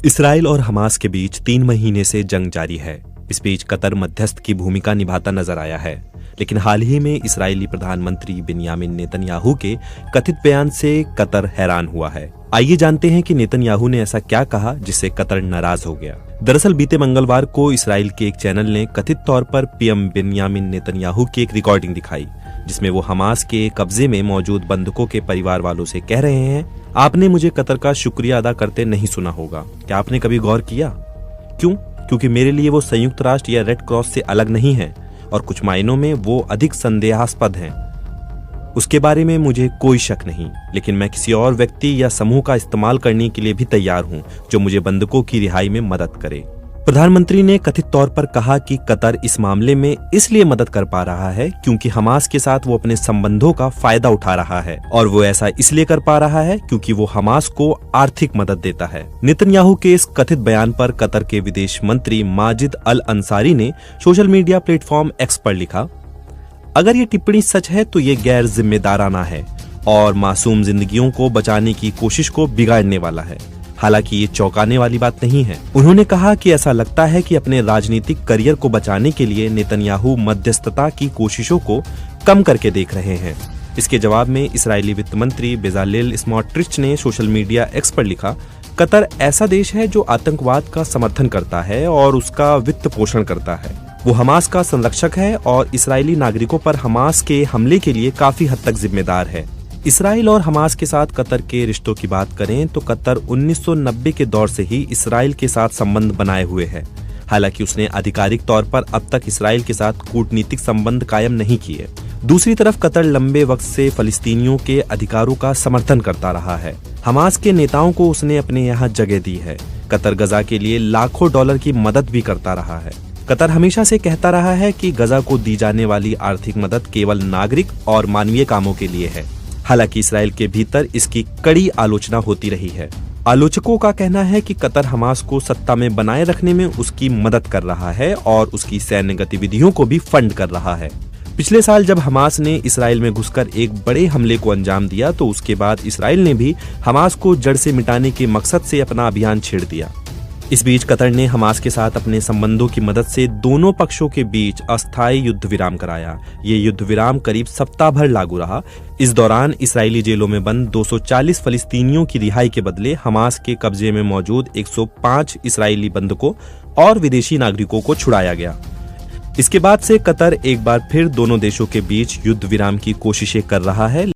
Israel और Hamas के बीच 3 महीने से जंग जारी है। इस बीच कतर मध्यस्थ की भूमिका निभाता नजर आया है, लेकिन हाल ही में इस्राएली प्रधानमंत्री बिन्यामिन नेतन्याहू के कथित बयान से कतर हैरान हुआ है। आइए जानते हैं कि नेतन्याहू ने ऐसा क्या कहा जिससे कतर नाराज हो गया। दरअसल बीते मंगलवार को इस्राएल के एक चैनल ने कथित तौर पर पीएम बिन्यामिन नेतन्याहू की एक रिकॉर्डिंग दिखाई, जिसमें वो हमास के कब्जे में मौजूद बंधकों के परिवार वालों से कह रहे हैं, आपने मुझे कतर का शुक्रिया अदा करते नहीं सुना होगा। क्या आपने कभी गौर किया? क्यों? क्योंकि मेरे लिए वो संयुक्त राष्ट्र या रेड क्रॉस से अलग नहीं है और कुछ मायनों में वो अधिक संदेहास्पद हैं। उसके बारे में मुझे कोई शक नहीं, लेकिन मैं किसी और व्यक्ति या समूह का इस्तेमाल करने के लिए भी तैयार हूं जो मुझे बंधकों की रिहाई में मदद करे। प्रधानमंत्री ने कथित तौर पर कहा कि कतर इस मामले में इसलिए मदद कर पा रहा है क्योंकि हमास के साथ वो अपने संबंधों का फायदा उठा रहा है, और वो ऐसा इसलिए कर पा रहा है क्योंकि वो हमास को आर्थिक मदद देता है। नेतन्याहू के इस कथित बयान पर कतर के विदेश मंत्री माजिद अल अंसारी ने सोशल मीडिया प्लेटफॉर्म एक्स पर लिखा, अगर ये टिप्पणी सच है तो ये गैर जिम्मेदाराना है और मासूम जिंदगियों को बचाने की कोशिश को बिगाड़ने वाला है। हालांकि ये चौंकाने वाली बात नहीं है। उन्होंने कहा कि ऐसा लगता है कि अपने राजनीतिक करियर को बचाने के लिए नेतन्याहू मध्यस्थता की कोशिशों को कम करके देख रहे हैं। इसके जवाब में इस्राएली वित्त मंत्री बेजालेल स्मोट्रिच ने सोशल मीडिया एक्स पर लिखा, कतर ऐसा देश है जो आतंकवाद का समर्थन करता है और उसका वित्त पोषण करता है। वो हमास का संरक्षक है और इस्राएली नागरिकों पर हमास के हमले के लिए काफी हद तक जिम्मेदार है। इसराइल और हमास के साथ कतर के रिश्तों की बात करें तो कतर 1990 के दौर से ही इसराइल के साथ संबंध बनाए हुए है। हालांकि उसने आधिकारिक तौर पर अब तक इसराइल के साथ कूटनीतिक संबंध कायम नहीं किए। दूसरी तरफ कतर लंबे वक्त से फलस्तीनियों के अधिकारों का समर्थन करता रहा है। हमास के नेताओं को उसने अपने यहाँ जगह दी है। कतर गजा के लिए लाखों डॉलर की मदद भी करता रहा है। कतर हमेशा से कहता रहा है कि गजा को दी जाने वाली आर्थिक मदद केवल नागरिक और मानवीय कामों के लिए है। हालांकि इसराइल के भीतर इसकी कड़ी आलोचना होती रही है। आलोचकों का कहना है कि कतर हमास को सत्ता में बनाए रखने में उसकी मदद कर रहा है और उसकी सैन्य गतिविधियों को भी फंड कर रहा है। पिछले साल जब हमास ने इसराइल में घुसकर एक बड़े हमले को अंजाम दिया तो उसके बाद इसराइल ने भी हमास को जड़ से मिटाने के मकसद से अपना अभियान छेड़ दिया। इस बीच कतर ने हमास के साथ अपने संबंधों की मदद से दोनों पक्षों के बीच अस्थायी युद्ध विराम कराया। ये युद्ध विराम करीब सप्ताह भर लागू रहा। इस दौरान इस्राएली जेलों में बंद 240 फलस्तीनियों की रिहाई के बदले हमास के कब्जे में मौजूद 105 इस्राएली बंधकों और विदेशी नागरिकों को छुड़ाया गया। इसके बाद से कतर एक बार फिर दोनों देशों के बीच युद्ध विराम की कोशिशें कर रहा है।